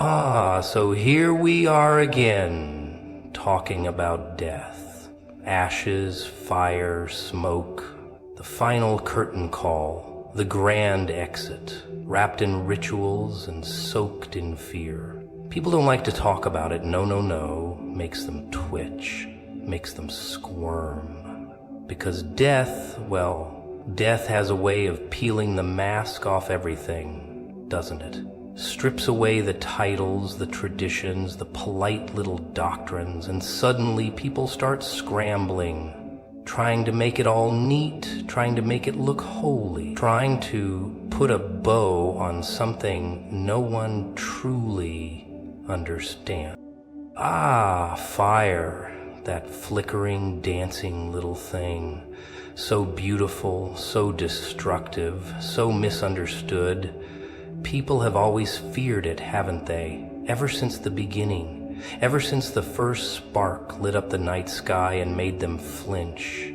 So here we are again, talking about death. Ashes, fire, smoke, the final curtain call, the grand exit, wrapped in rituals and soaked in fear. People don't like to talk about it. No. Makes them twitch, makes them squirm. Because death, death has a way of peeling the mask off everything, doesn't it? Strips away the titles, the traditions, the polite little doctrines, and suddenly people start scrambling, trying to make it all neat, trying to make it look holy, trying to put a bow on something no one truly understands. Fire, that flickering, dancing little thing, so beautiful, so destructive, so misunderstood. People have always feared it, haven't they? Ever since the beginning, ever since the first spark lit up the night sky and made them flinch.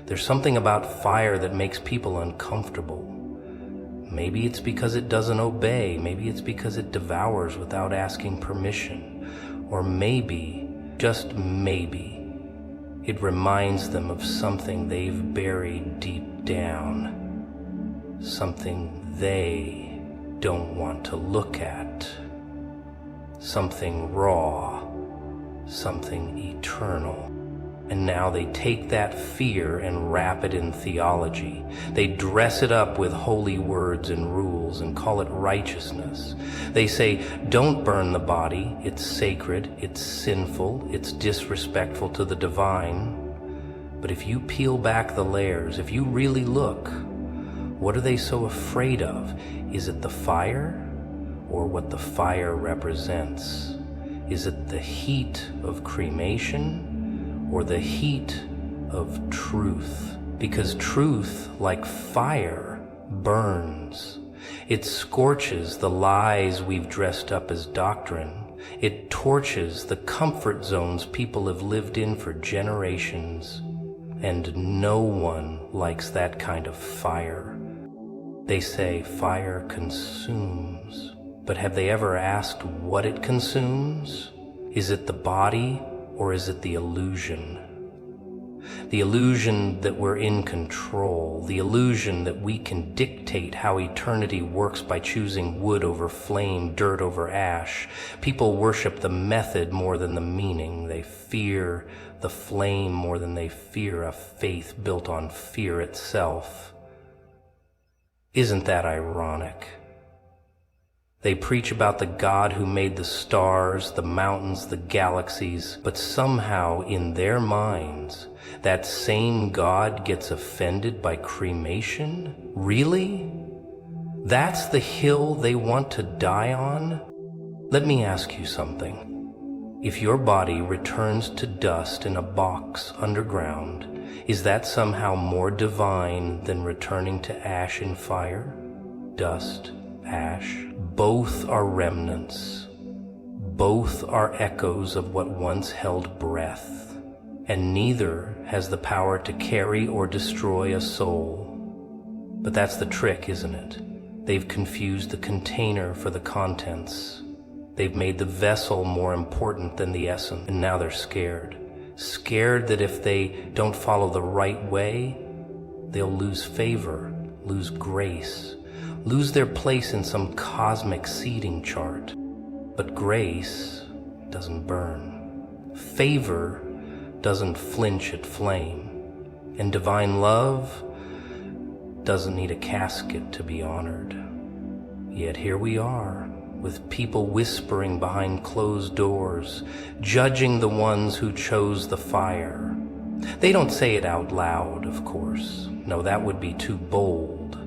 There's something about fire that makes people uncomfortable. Maybe it's because it doesn't obey, maybe it's because it devours without asking permission, or maybe, just maybe, it reminds them of something they've buried deep down, something they don't want to look at, something raw, something eternal. And now they take that fear and wrap it in theology. They dress it up with holy words and rules and call it righteousness. They say, don't burn the body, it's sacred, it's sinful, it's disrespectful to the divine. But if you peel back the layers, if you really look, what are they so afraid of? Is it the fire, or what the fire represents? Is it the heat of cremation, or the heat of truth? Because truth, like fire, burns. It scorches the lies we've dressed up as doctrine. It torches the comfort zones people have lived in for generations. And no one likes that kind of fire. They say fire consumes, but have they ever asked what it consumes? Is it the body, or is it the illusion? The illusion that we're in control, the illusion that we can dictate how eternity works by choosing wood over flame, dirt over ash. People worship the method more than the meaning. They fear the flame more than they fear a faith built on fear itself. Isn't that ironic? They preach about the God who made the stars, the mountains, the galaxies, but somehow in their minds, that same God gets offended by cremation? Really? That's the hill they want to die on? Let me ask you something. If your body returns to dust in a box underground, is that somehow more divine than returning to ash in fire? Dust, ash, both are remnants. Both are echoes of what once held breath. And neither has the power to carry or destroy a soul. But that's the trick, isn't it? They've confused the container for the contents. They've made the vessel more important than the essence, and now they're scared. Scared that if they don't follow the right way, they'll lose favor, lose grace, lose their place in some cosmic seating chart. But grace doesn't burn. Favor doesn't flinch at flame. And divine love doesn't need a casket to be honored. Yet here we are, with people whispering behind closed doors, judging the ones who chose the fire. They don't say it out loud, of course. No, that would be too bold.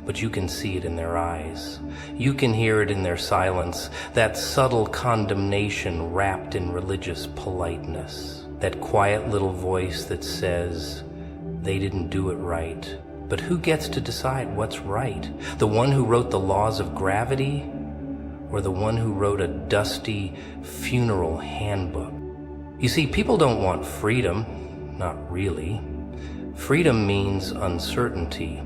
But you can see it in their eyes. You can hear it in their silence, that subtle condemnation wrapped in religious politeness. That quiet little voice that says, they didn't do it right. But who gets to decide what's right? The one who wrote the laws of gravity, or the one who wrote a dusty funeral handbook? You see, people don't want freedom. Not really. Freedom means uncertainty.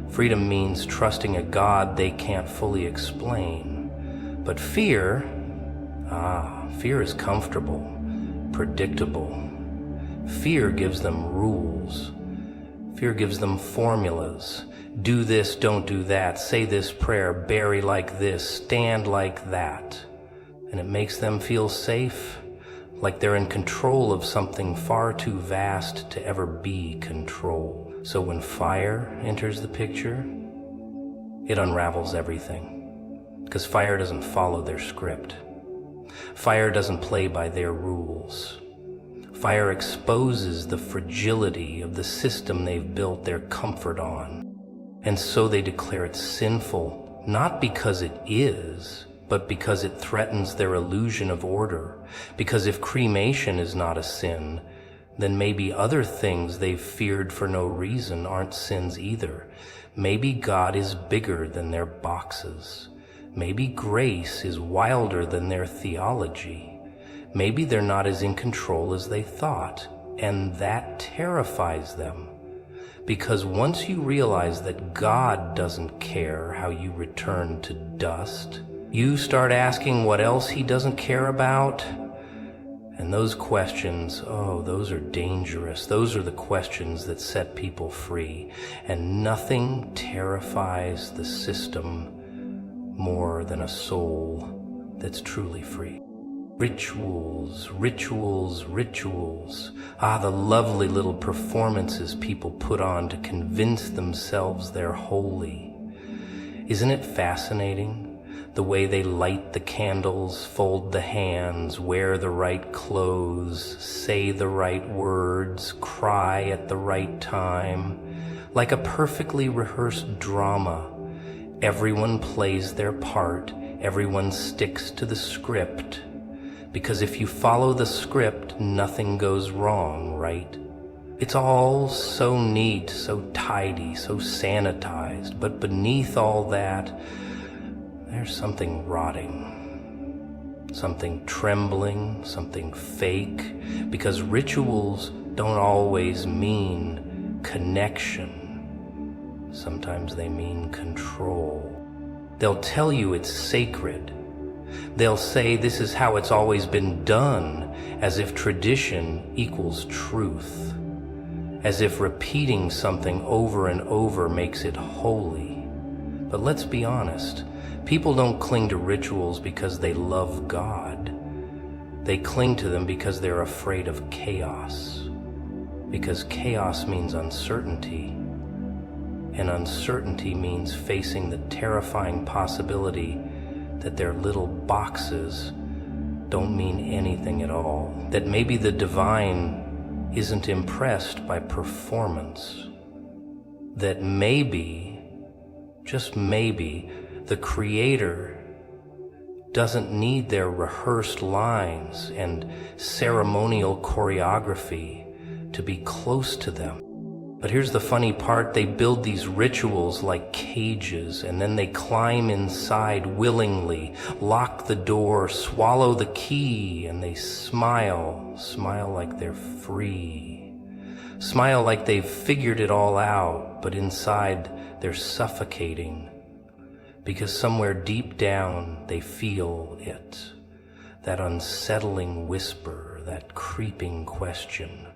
Freedom means trusting a God they can't fully explain. But fear, Fear is comfortable, predictable. Fear gives them rules. Fear gives them formulas. Do this, don't do that. Say this prayer, bury like this, stand like that. And it makes them feel safe, like they're in control of something far too vast to ever be control. So when fire enters the picture, it unravels everything. Because fire doesn't follow their script. Fire doesn't play by their rules. Fire exposes the fragility of the system they've built their comfort on. And so they declare it sinful, not because it is, but because it threatens their illusion of order. Because if cremation is not a sin, then maybe other things they've feared for no reason aren't sins either. Maybe God is bigger than their boxes. Maybe grace is wilder than their theology. Maybe they're not as in control as they thought, and that terrifies them. Because once you realize that God doesn't care how you return to dust, you start asking what else he doesn't care about. And those questions, those are dangerous. Those are the questions that set people free. And nothing terrifies the system more than a soul that's truly free. Rituals, rituals, rituals. The lovely little performances people put on to convince themselves they're holy. Isn't it fascinating? The way they light the candles, fold the hands, wear the right clothes, say the right words, cry at the right time. Like a perfectly rehearsed drama. Everyone plays their part. Everyone sticks to the script. Because if you follow the script, nothing goes wrong, right? It's all so neat, so tidy, so sanitized. But beneath all that, there's something rotting, something trembling, something fake. Because rituals don't always mean connection. Sometimes they mean control. They'll tell you it's sacred. They'll say this is how it's always been done, as if tradition equals truth, as if repeating something over and over makes it holy. But let's be honest, people don't cling to rituals because they love God. They cling to them because they're afraid of chaos. Because chaos means uncertainty, and uncertainty means facing the terrifying possibility that their little boxes don't mean anything at all. That maybe the divine isn't impressed by performance. That maybe, just maybe, the Creator doesn't need their rehearsed lines and ceremonial choreography to be close to them. But here's the funny part, they build these rituals like cages, and then they climb inside willingly, lock the door, swallow the key, and they smile like they're free. Smile like they've figured it all out, but inside they're suffocating. Because somewhere deep down they feel it, that unsettling whisper, that creeping question.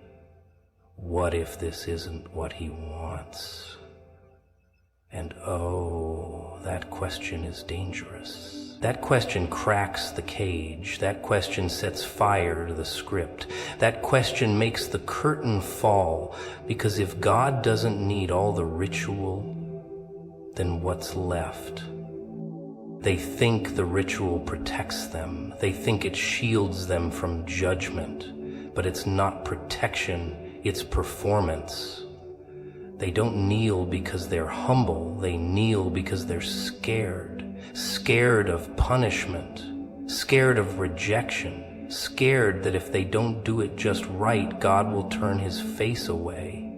What if this isn't what he wants? And that question is dangerous. That question cracks the cage. That question sets fire to the script. That question makes the curtain fall, because if God doesn't need all the ritual, then what's left? They think the ritual protects them. They think it shields them from judgment, but it's not protection. It's performance. They don't kneel because they're humble. They kneel because they're scared. Scared of punishment. Scared of rejection. Scared that if they don't do it just right, God will turn his face away.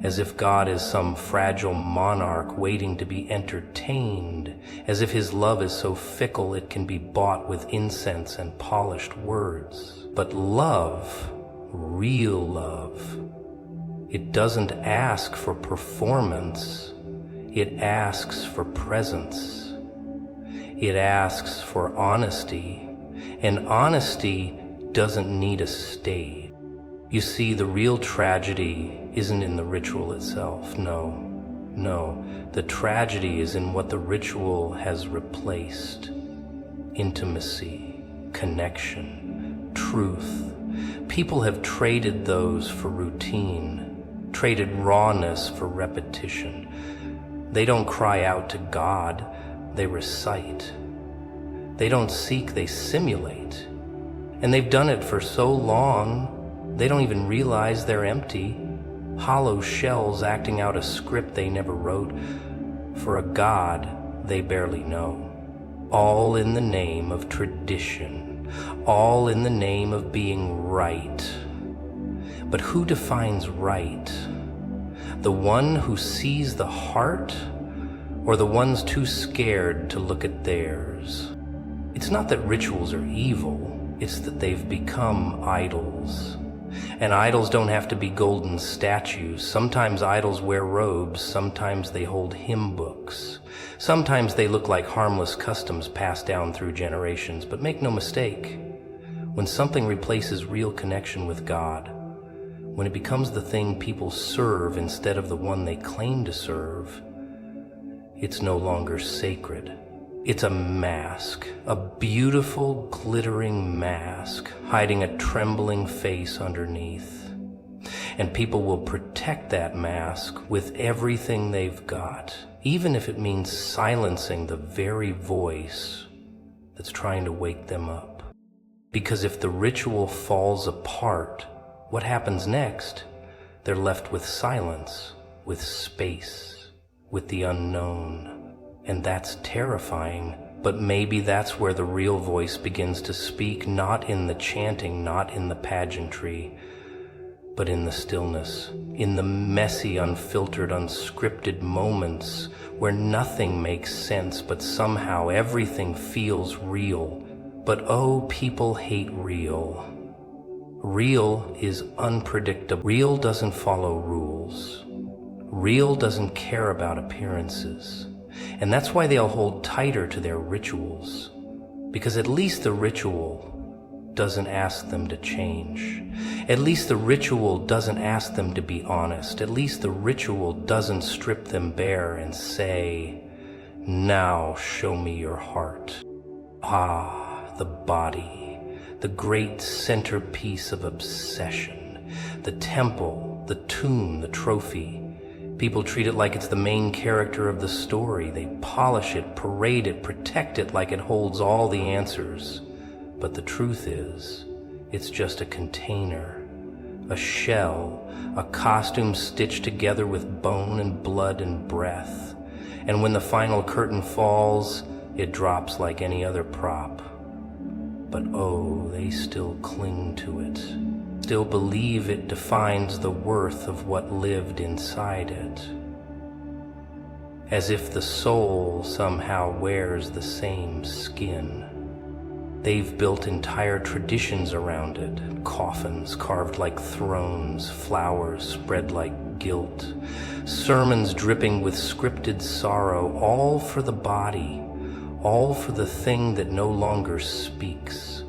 As if God is some fragile monarch waiting to be entertained. As if his love is so fickle it can be bought with incense and polished words. But love, real love, it doesn't ask for performance. It asks for presence. It asks for honesty. And honesty doesn't need a stage. You see, the real tragedy isn't in the ritual itself. No, the tragedy is in what the ritual has replaced. Intimacy, connection, truth. People have traded those for routine, traded rawness for repetition. They don't cry out to God, they recite. They don't seek, they simulate. And they've done it for so long, they don't even realize they're empty, hollow shells acting out a script they never wrote for a God they barely know. All in the name of tradition, all in the name of being right. But who defines right? The one who sees the heart, or the ones too scared to look at theirs? It's not that rituals are evil, it's that they've become idols. And idols don't have to be golden statues. Sometimes idols wear robes, sometimes they hold hymn books. Sometimes they look like harmless customs passed down through generations. But make no mistake, when something replaces real connection with God, when it becomes the thing people serve instead of the one they claim to serve, it's no longer sacred. It's a mask, a beautiful, glittering mask, hiding a trembling face underneath. And people will protect that mask with everything they've got, even if it means silencing the very voice that's trying to wake them up. Because if the ritual falls apart, what happens next? They're left with silence, with space, with the unknown. And that's terrifying, but maybe that's where the real voice begins to speak, not in the chanting, not in the pageantry, but in the stillness, in the messy, unfiltered, unscripted moments where nothing makes sense, but somehow everything feels real. But oh, people hate real. Real is unpredictable. Real doesn't follow rules. Real doesn't care about appearances. And that's why they'll hold tighter to their rituals. Because at least the ritual doesn't ask them to change. At least the ritual doesn't ask them to be honest. At least the ritual doesn't strip them bare and say, "Now show me your heart." Ah, the body, the great centerpiece of obsession, the temple, the tomb, the trophy. People treat it like it's the main character of the story. They polish it, parade it, protect it like it holds all the answers. But the truth is, it's just a container, a shell, a costume stitched together with bone and blood and breath. And when the final curtain falls, it drops like any other prop. But oh, they still cling to it, still believe it defines the worth of what lived inside it. As if the soul somehow wears the same skin. They've built entire traditions around it, coffins carved like thrones, flowers spread like guilt, sermons dripping with scripted sorrow, all for the body, all for the thing that no longer speaks,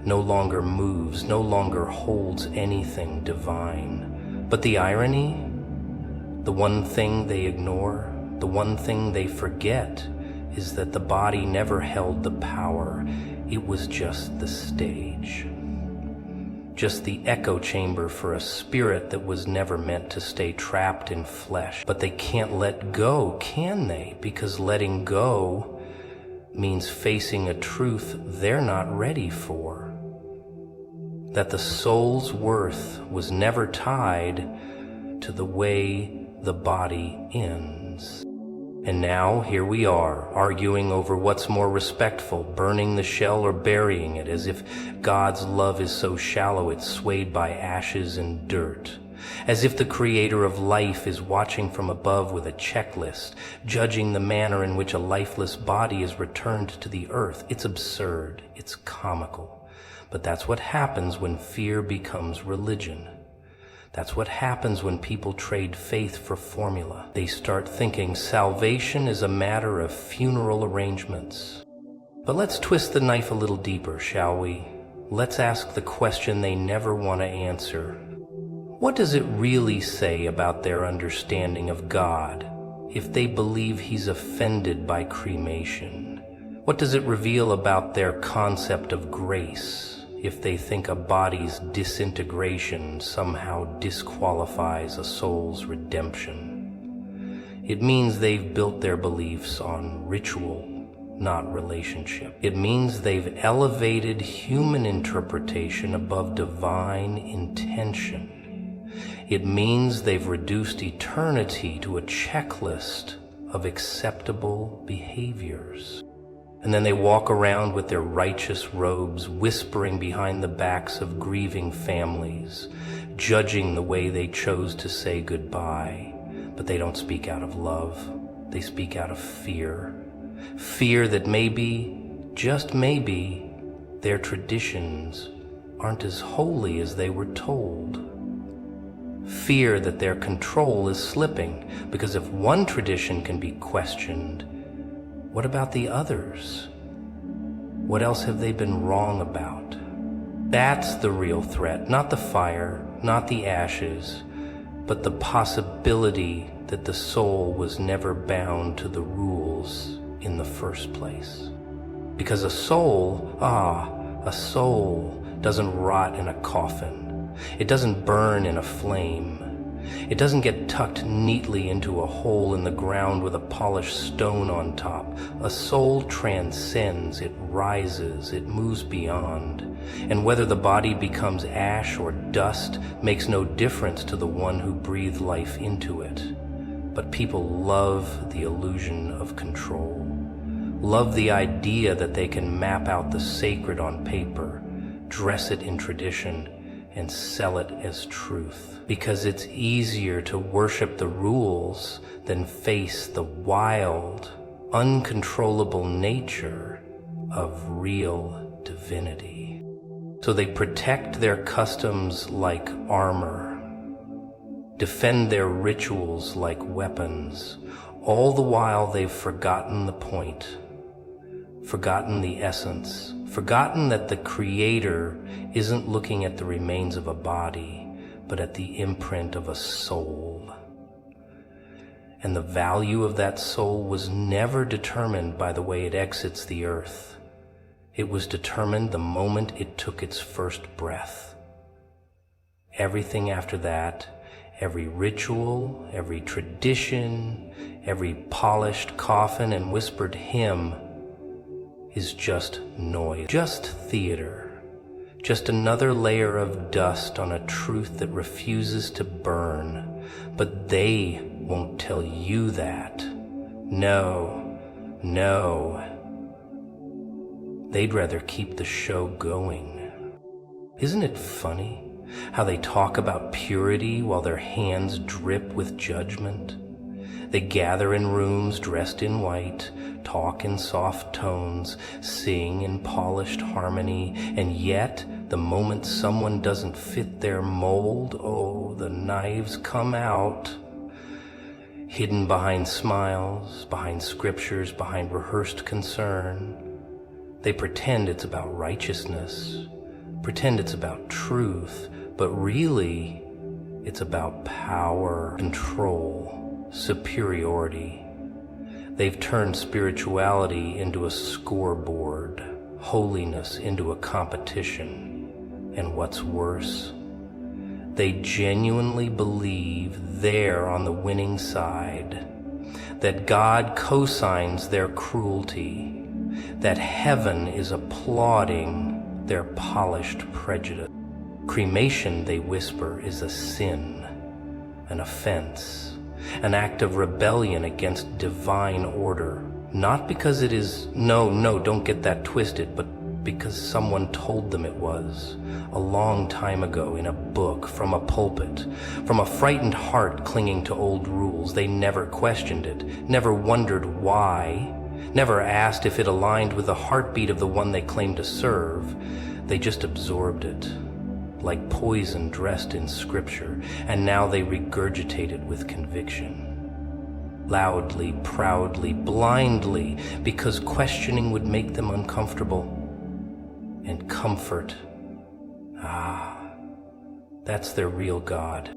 no longer moves, no longer holds anything divine. But the irony, the one thing they ignore, the one thing they forget, is that the body never held the power. It was just the stage. Just the echo chamber for a spirit that was never meant to stay trapped in flesh. But they can't let go, can they? Because letting go means facing a truth they're not ready for. That the soul's worth was never tied to the way the body ends. And now here we are, arguing over what's more respectful, burning the shell or burying it, as if God's love is so shallow it's swayed by ashes and dirt. As if the creator of life is watching from above with a checklist, judging the manner in which a lifeless body is returned to the earth. It's absurd. It's comical. But that's what happens when fear becomes religion. That's what happens when people trade faith for formula. They start thinking salvation is a matter of funeral arrangements. But let's twist the knife a little deeper, shall we? Let's ask the question they never want to answer. What does it really say about their understanding of God if they believe He's offended by cremation? What does it reveal about their concept of grace if they think a body's disintegration somehow disqualifies a soul's redemption? It means they've built their beliefs on ritual, not relationship. It means they've elevated human interpretation above divine intention. It means they've reduced eternity to a checklist of acceptable behaviors. And then they walk around with their righteous robes, whispering behind the backs of grieving families, judging the way they chose to say goodbye. But they don't speak out of love. They speak out of fear. Fear that maybe, just maybe, their traditions aren't as holy as they were told. Fear that their control is slipping, because if one tradition can be questioned, what about the others? What else have they been wrong about? That's the real threat, not the fire, not the ashes, but the possibility that the soul was never bound to the rules in the first place. Because a soul doesn't rot in a coffin. It doesn't burn in a flame. It doesn't get tucked neatly into a hole in the ground with a polished stone on top. A soul transcends, it rises, it moves beyond. And whether the body becomes ash or dust makes no difference to the one who breathed life into it. But people love the illusion of control. Love the idea that they can map out the sacred on paper, dress it in tradition, and sell it as truth. Because it's easier to worship the rules than face the wild, uncontrollable nature of real divinity. So they protect their customs like armor, defend their rituals like weapons, all the while they've forgotten the point, forgotten the essence, forgotten that the Creator isn't looking at the remains of a body, but at the imprint of a soul. And the value of that soul was never determined by the way it exits the earth. It was determined the moment it took its first breath. Everything after that, every ritual, every tradition, every polished coffin and whispered hymn is just noise, just theater. Just another layer of dust on a truth that refuses to burn. But they won't tell you that. No. They'd rather keep the show going. Isn't it funny how they talk about purity while their hands drip with judgment? They gather in rooms dressed in white, talk in soft tones, sing in polished harmony, and yet, the moment someone doesn't fit their mold, the knives come out. Hidden behind smiles, behind scriptures, behind rehearsed concern. They pretend it's about righteousness, pretend it's about truth, but really, it's about power, control, superiority. They've turned spirituality into a scoreboard, holiness into a competition. And what's worse, they genuinely believe they're on the winning side, that God co-signs their cruelty, that heaven is applauding their polished prejudice. Cremation, they whisper, is a sin, an offense, an act of rebellion against divine order. Not because it is, no, don't get that twisted, but because someone told them it was, a long time ago in a book, from a pulpit, from a frightened heart clinging to old rules. They never questioned it, never wondered why, never asked if it aligned with the heartbeat of the one they claimed to serve. They just absorbed it, like poison dressed in scripture, and now they regurgitate it with conviction. loudly, proudly, blindly, because questioning would make them uncomfortable. And comfort, that's their real God.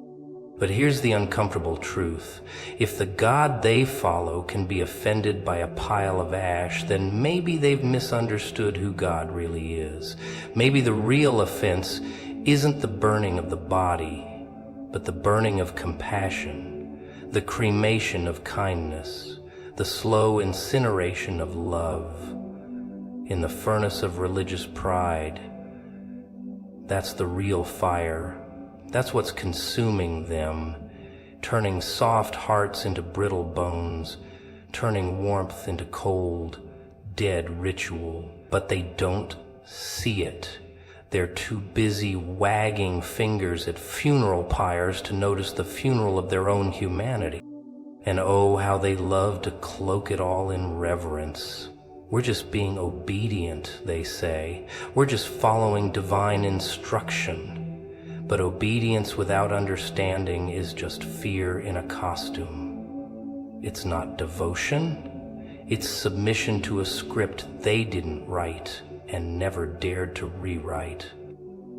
But here's the uncomfortable truth. If the God they follow can be offended by a pile of ash, then maybe they've misunderstood who God really is. Maybe the real offense isn't the burning of the body, but the burning of compassion, the cremation of kindness, the slow incineration of love. In the furnace of religious pride, that's the real fire. That's what's consuming them, turning soft hearts into brittle bones, turning warmth into cold, dead ritual. But they don't see it. They're too busy wagging fingers at funeral pyres to notice the funeral of their own humanity. And oh, how they love to cloak it all in reverence. We're just being obedient, they say. We're just following divine instruction. But obedience without understanding is just fear in a costume. It's not devotion. It's submission to a script they didn't write and never dared to rewrite.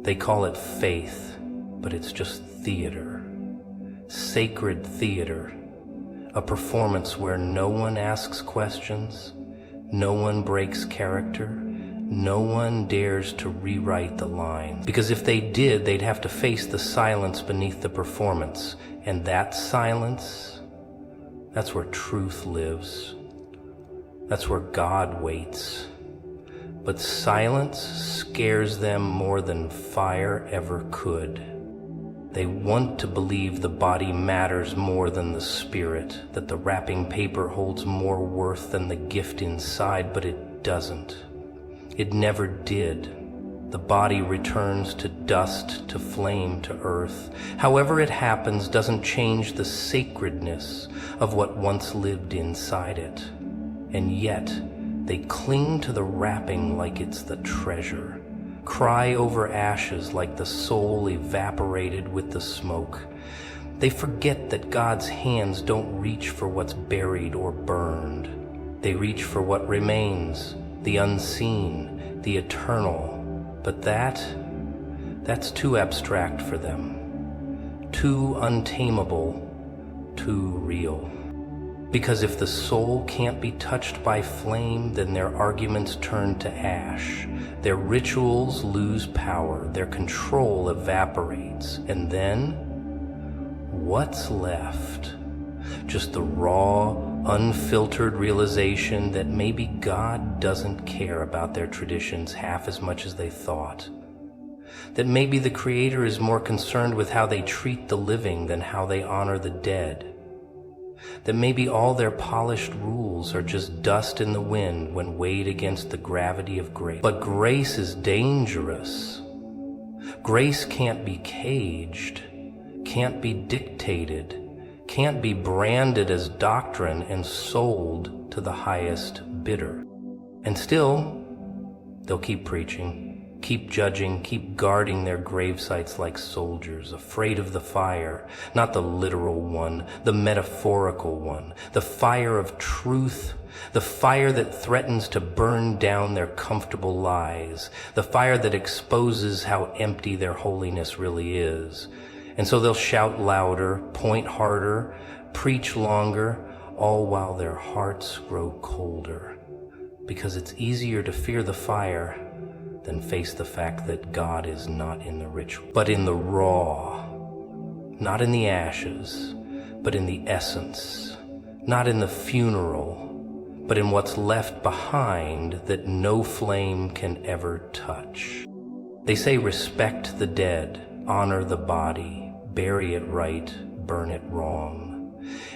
They call it faith, but it's just theater. Sacred theater. A performance where no one asks questions, no one breaks character, no one dares to rewrite the lines. Because if they did, they'd have to face the silence beneath the performance. And that silence, that's where truth lives. That's where God waits. But silence scares them more than fire ever could. They want to believe the body matters more than the spirit, that the wrapping paper holds more worth than the gift inside, but it doesn't. It never did. The body returns to dust, to flame, to earth. However it happens doesn't change the sacredness of what once lived inside it. And yet, they cling to the wrapping like it's the treasure, cry over ashes like the soul evaporated with the smoke. They forget that God's hands don't reach for what's buried or burned. They reach for what remains, the unseen, the eternal. But that's too abstract for them, too untamable, too real. Because if the soul can't be touched by flame, then their arguments turn to ash. Their rituals lose power, their control evaporates, and then, what's left? Just the raw, unfiltered realization that maybe God doesn't care about their traditions half as much as they thought. That maybe the Creator is more concerned with how they treat the living than how they honor the dead. That maybe all their polished rules are just dust in the wind when weighed against the gravity of grace. But grace is dangerous. Grace can't be caged, can't be dictated, can't be branded as doctrine and sold to the highest bidder. And still, they'll keep preaching, keep judging, keep guarding their grave sites like soldiers, afraid of the fire, not the literal one, the metaphorical one, the fire of truth, the fire that threatens to burn down their comfortable lies, the fire that exposes how empty their holiness really is. And so they'll shout louder, point harder, preach longer, all while their hearts grow colder. Because it's easier to fear the fire than face the fact that God is not in the ritual, but in the raw, not in the ashes, but in the essence, not in the funeral, but in what's left behind that no flame can ever touch. They say respect the dead, honor the body, bury it right, burn it wrong.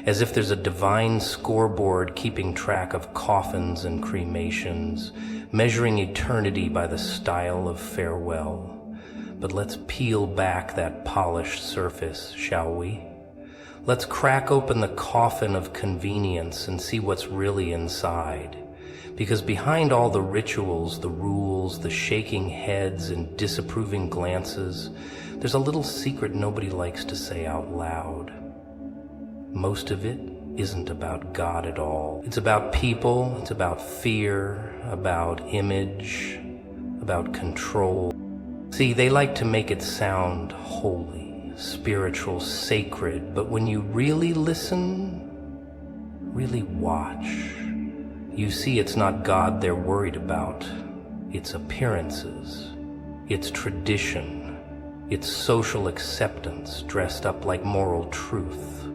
As if there's a divine scoreboard keeping track of coffins and cremations, measuring eternity by the style of farewell. But let's peel back that polished surface, shall we? Let's crack open the coffin of convenience and see what's really inside. Because behind all the rituals, the rules, the shaking heads and disapproving glances, there's a little secret nobody likes to say out loud. Most of it isn't about God at all. It's about people, it's about fear, about image, about control. See, they like to make it sound holy, spiritual, sacred, but when you really listen, really watch, you see it's not God they're worried about. It's appearances, it's tradition, it's social acceptance dressed up like moral truth.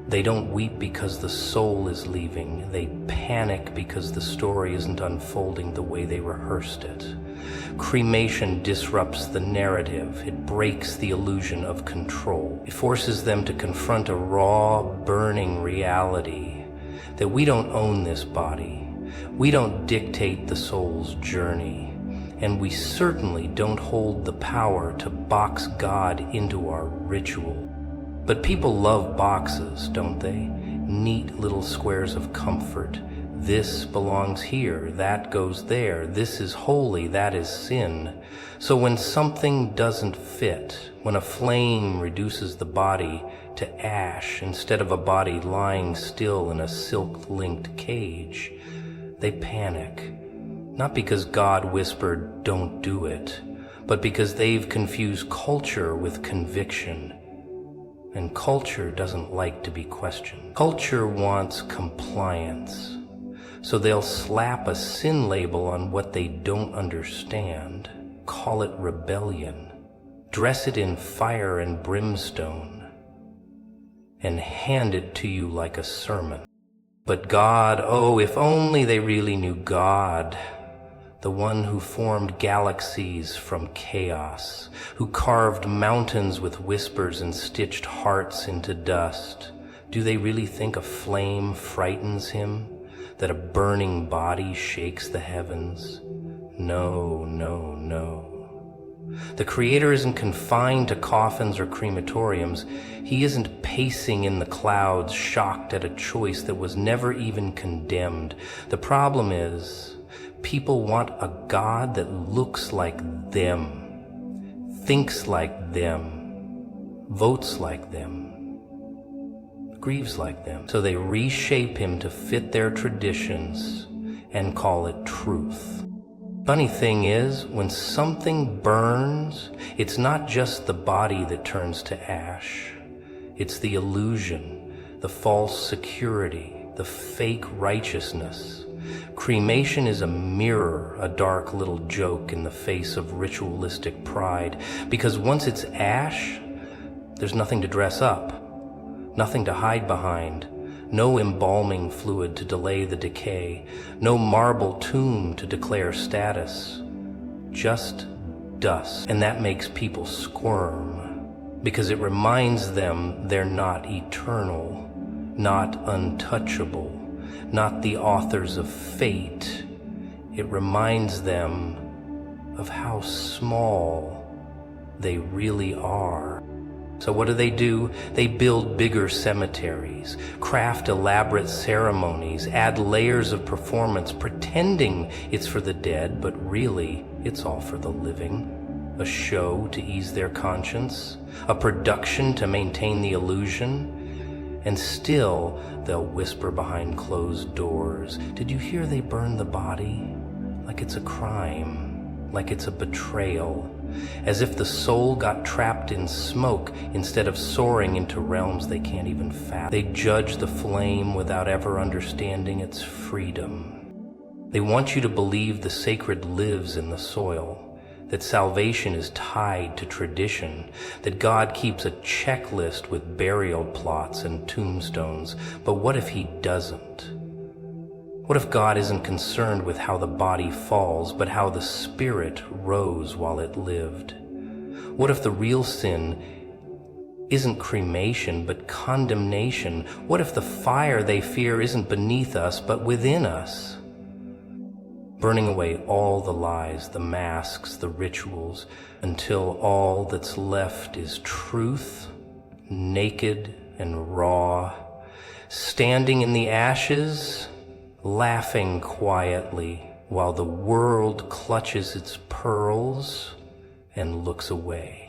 They don't weep because the soul is leaving. They panic because the story isn't unfolding the way they rehearsed it. Cremation disrupts the narrative. It breaks the illusion of control. It forces them to confront a raw, burning reality that we don't own this body. We don't dictate the soul's journey. And we certainly don't hold the power to box God into our ritual. But people love boxes, don't they? Neat little squares of comfort. This belongs here, that goes there. This is holy, that is sin. So when something doesn't fit, when a flame reduces the body to ash instead of a body lying still in a silk-linked cage, they panic. Not because God whispered, "Don't do it," but because they've confused culture with conviction. And culture doesn't like to be questioned. Culture wants compliance. So they'll slap a sin label on what they don't understand, call it rebellion, dress it in fire and brimstone, and hand it to you like a sermon. But God, oh, if only they really knew God, the one who formed galaxies from chaos, who carved mountains with whispers and stitched hearts into dust. Do they really think a flame frightens him? That a burning body shakes the heavens? No, no, no. The Creator isn't confined to coffins or crematoriums. He isn't pacing in the clouds, shocked at a choice that was never even condemned. The problem is, people want a God that looks like them, thinks like them, votes like them, grieves like them. So they reshape him to fit their traditions and call it truth. Funny thing is, when something burns, it's not just the body that turns to ash. It's the illusion, the false security, the fake righteousness. Cremation is a mirror, a dark little joke in the face of ritualistic pride, because once it's ash, there's nothing to dress up, nothing to hide behind, no embalming fluid to delay the decay, no marble tomb to declare status, just dust. And that makes people squirm, because it reminds them they're not eternal, not untouchable, not the authors of fate. It reminds them of how small they really are. So what do? They build bigger cemeteries, craft elaborate ceremonies, add layers of performance, pretending it's for the dead, but really it's all for the living. A show to ease their conscience, a production to maintain the illusion. And still, they'll whisper behind closed doors, "Did you hear they burned the body?" Like it's a crime, like it's a betrayal, as if the soul got trapped in smoke instead of soaring into realms they can't even fathom. They judge the flame without ever understanding its freedom. They want you to believe the sacred lives in the soil, that salvation is tied to tradition, that God keeps a checklist with burial plots and tombstones. But what if he doesn't? What if God isn't concerned with how the body falls, but how the spirit rose while it lived? What if the real sin isn't cremation, but condemnation? What if the fire they fear isn't beneath us, but within us? Burning away all the lies, the masks, the rituals, until all that's left is truth, naked and raw, standing in the ashes, laughing quietly while the world clutches its pearls and looks away.